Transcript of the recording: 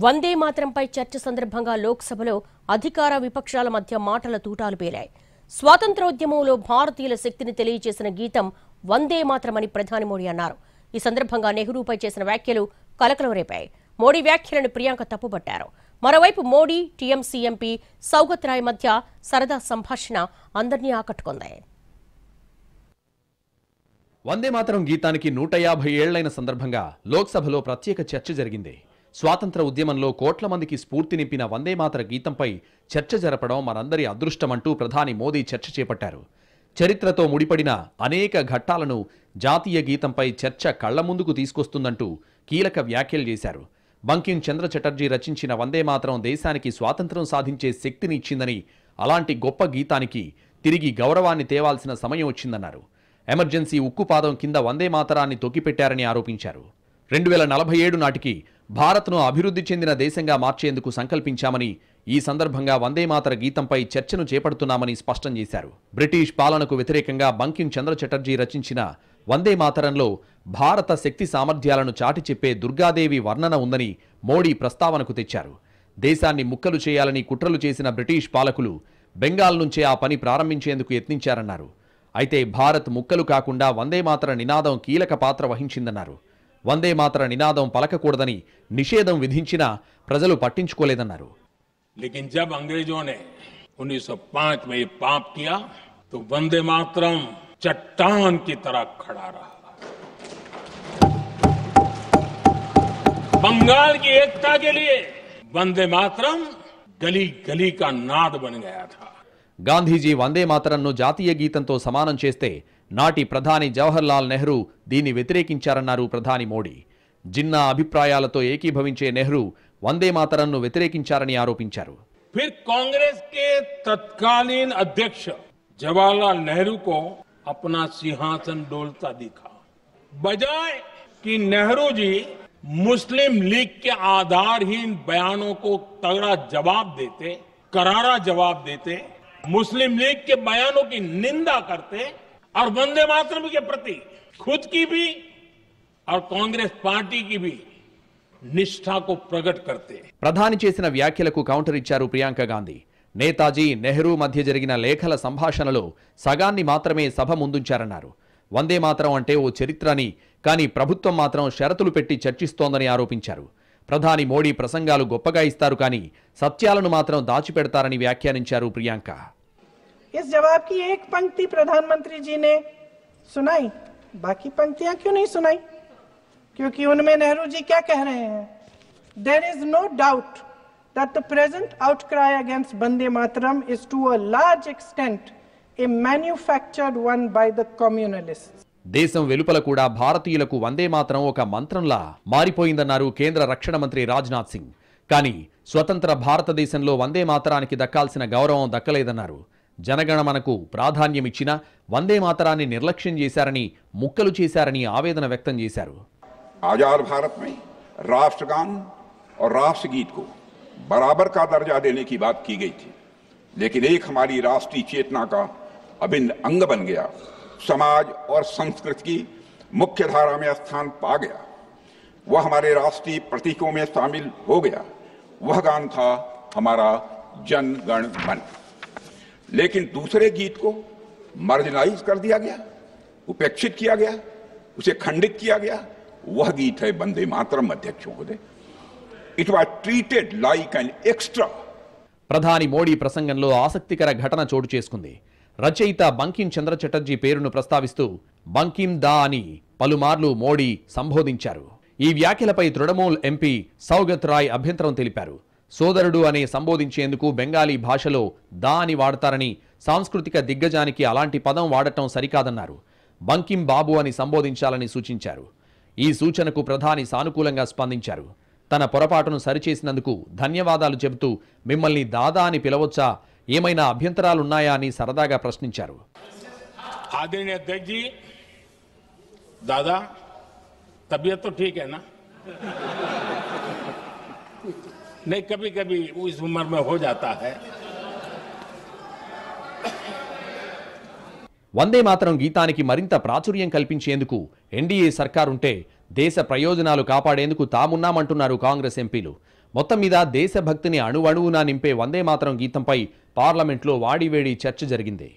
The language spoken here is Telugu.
వందే మాతరంపై చర్చ సందర్భంగా లోక్సభలో అధికార విపక్షాల మధ్య మాటల తూటాలు పేలాయి. స్వాతంత్ర్యోద్యమంలో భారతీయుల శక్తిని తెలియజేసిన గీతం వందే మాతరమని ప్రధాని మోడీ అన్నారు. ఈ సందర్భంగా నెహ్రూపై చేసిన వ్యాఖ్యలు కలకలం రేపాయి. మోడీ వ్యాఖ్యలను ప్రియాంక తప్పుపట్టారు. మరోవైపు మోడీ, టీఎంసీ ఎంపీ సౌగత్ రాయ్ మధ్య సరదా సంభాషణ అందరినీ ఆకట్టుకుంది. వందే మాతరం గీతానికి 150 ఏళ్లైన సందర్భంగా లోక్సభలో ప్రత్యేక చర్చ జరిగింది. స్వాతంత్ర ఉద్యమంలో కోట్ల మందికి స్ఫూర్తి నింపిన వందే మాతర గీతంపై చర్చ జరపడం మనందరి అదృష్టమంటూ ప్రధాని మోదీ చర్చ చేపట్టారు. చరిత్రతో ముడిపడిన అనేక ఘట్టాలను జాతీయ గీతంపై చర్చ కళ్ల ముందుకు తీసుకొస్తుందంటూ కీలక వ్యాఖ్యలు చేశారు. బంకిం చంద్ర చటర్జీ రచించిన వందే మాతరం దేశానికి స్వాతంత్ర్యం సాధించే శక్తిని ఇచ్చిందని, అలాంటి గొప్ప గీతానికి తిరిగి గౌరవాన్ని తేవాల్సిన సమయం వచ్చిందన్నారు. ఎమర్జెన్సీ ఉక్కుపాదం కింద వందే మాతరాన్ని తొక్కిపెట్టారని ఆరోపించారు. 2047 నాటికి భారత్ను అభివృద్ధి చెందిన దేశంగా మార్చేందుకు సంకల్పించామని, ఈ సందర్భంగా వందే మాతర గీతంపై చర్చను చేపడుతున్నామని స్పష్టం చేశారు. బ్రిటిష్ పాలనకు వ్యతిరేకంగా బంకిం చంద్ర చటర్జీ రచించిన వందే మాతరంలో భారత శక్తి సామర్థ్యాలను చాటి చెప్పే దుర్గాదేవి వర్ణన ఉందని మోడీ ప్రస్తావనకు తెచ్చారు. దేశాన్ని ముక్కలు చేయాలని కుట్రలు చేసిన బ్రిటిష్ పాలకులు బెంగాల్ నుంచే ఆ పని ప్రారంభించేందుకు యత్నించారన్నారు. అయితే భారత్ ముక్కలు కాకుండా వందే మాతర నినాదం కీలక పాత్ర వహించిందన్నారు. వందే మాతర నినాదం పలకకూడదని నిషేధం విధించినా ప్రజలు పట్టించుకోలేదన్నారు. लेकिन जब अंग्रेजों ने 1905 में ये पाप किया तो वंदे मातरम चट्टान की तरह खड़ा रहा. बंगाल की एकता के लिए वंदे मातरम गली गली का नाद बन गया था. గాంధీజీ వందే మాతరంను జాతీయ గీతంతో సమానం చేస్తే నాటి ప్రధాని జవహర్ లాల్ నెహ్రూ దీన్ని వ్యతిరేకించారన్నారు ప్రధాని మోడీ. జిన్నా అభిప్రాయాలతో ఏకీభవించే నెహ్రూ వందే మాతరంను వ్యతిరేకించారని ఆరోపించారు. फिर कांग्रेस के तत्कालीन अध्यक्ष जवाहरलाल नेहरू को अपना सिंहासन डोलता दिखा. बजाय कि नेहरू जी मुस्लिम लीग के आधारहीन बयानों को तगड़ा जवाब देते, करारा जवाब देते, मुस्लिम लीग के बयानों की निंदा करते और वंदे मातरम के प्रति खुद की भी और कांग्रेस पार्टी की भी నిష్ఠా को ప్రకట్ करते. ప్రధాని చేసిన వ్యాఖ్యలకు కౌంటర్ ఇచ్చారు ప్రియాంక గాంధీ. నేతాజీ, నెహ్రూ మధ్య జరిగిన లేఖల సంభాషణలో సగాన్ని మాత్రమే సభ ముందుంచారన్నారు. వందే మాతరం అంటే ఓ చరిత్రని, కానీ ప్రభుత్వం మాత్రం షరతులు పెట్టి చర్చిస్తోందని ఆరోపించారు. ప్రధాని మోడీ ప్రసంగాలు గొప్పగా ఇస్తారు, కానీ సత్యాలను మాత్రం దాచిపెడతారని వ్యాఖ్యానించారు ప్రియాంక. इस जवाब की एक पंक्ति प्रधानमंत्री जी ने सुनाई, बाकी पंक्तियां क्यों नहीं सुनाई? क्योंकि उनमें नेहरू जी क्या कह रहे हैं? There is no doubt that the present outcry against Vande Mataram is to a large extent a manufactured one by the communalists. దేశం వెలుపల కూడా భారతీయులకు వందే మాతరం ఒక మంత్రంలా మారిపోయిందన్నారు కేంద్ర రక్షణ మంత్రి రాజ్నాథ్ సింగ్. కానీ స్వతంత్ర భారతదేశంలో వందే మాతరానికి దక్కాల్సిన గౌరవం దక్కలేదన్నారు. జనగణమనకు ప్రాధాన్యమిచ్చిన వందే మాతరాన్ని నిర్లక్ష్యం చేశారని, ముక్కలు చేశారని ఆవేదన వ్యక్తం చేశారు. आजाद भारत में राष्ट्रगान और राष्ट्रगीत को बराबर का दर्जा देने की बात की गई थी, लेकिन एक हमारी राष्ट्रीय चेतना का अभिन्न अंग बन गया, समाज और संस्कृति की मुख्य धारा में स्थान पा गया, वह हमारे राष्ट्रीय प्रतीकों में शामिल हो गया. वह गान था हमारा जन गण मन. लेकिन दूसरे गीत को मार्जिनलाइज कर दिया गया, उपेक्षित किया गया, उसे खंडित किया गया. वह गीत है वंदे मातरम. अध्यक्ष महोदय, it was treated like an extra. ప్రధాని మోడీ ప్రసంగంలో ఆసక్తికర ఘటన చోటు చేసుకుంది. రచయిత బంకిం చంద్ర చటర్జీ పేరును ప్రస్తావిస్తూ బంకిం దా అని పలుమార్లు మోడీ సంబోధించారు. ఈ వ్యాఖ్యలపై తృణమూల్ ఎంపీ సౌగత్ రాయ్ అభ్యంతరం తెలిపారు. సోదరుడు అనే సంబోధించేందుకు బెంగాలీ భాషలో దా అని వాడతారని, సాంస్కృతిక దిగ్గజానికి అలాంటి పదం వాడటం సరికాదన్నారు. బంకిం బాబు అని సంబోధించాలని సూచించారు. ఈ సూచనకు ప్రధాని సానుకూలంగా స్పందించారు. తన పొరపాటును సరిచేసినందుకు ధన్యవాదాలు చెబుతూ మిమ్మల్ని దాదా అని పిలవచ్చా, ఏమైనా అభ్యంతరాలున్నాయా అని సరదాగా ప్రశ్నించారు. आदरणीय अध्यक्ष जी, दादा तबीयत तो ठीक है ना? नहीं, कभी कभी इस उम्र में हो जाता है. వందే మాతరం గీతానికి మరింత ప్రాచుర్యం కల్పించేందుకు ఎన్డీఏ సర్కారుంటే దేశ ప్రయోజనాలు కాపాడేందుకు తామున్నామంటున్నారు కాంగ్రెస్ ఎంపీలు. మొత్తం మీద దేశభక్తిని అణువణువునా నింపే వందే మాతరం గీతంపై పార్లమెంట్లో వాడివేడి చర్చ జరిగింది.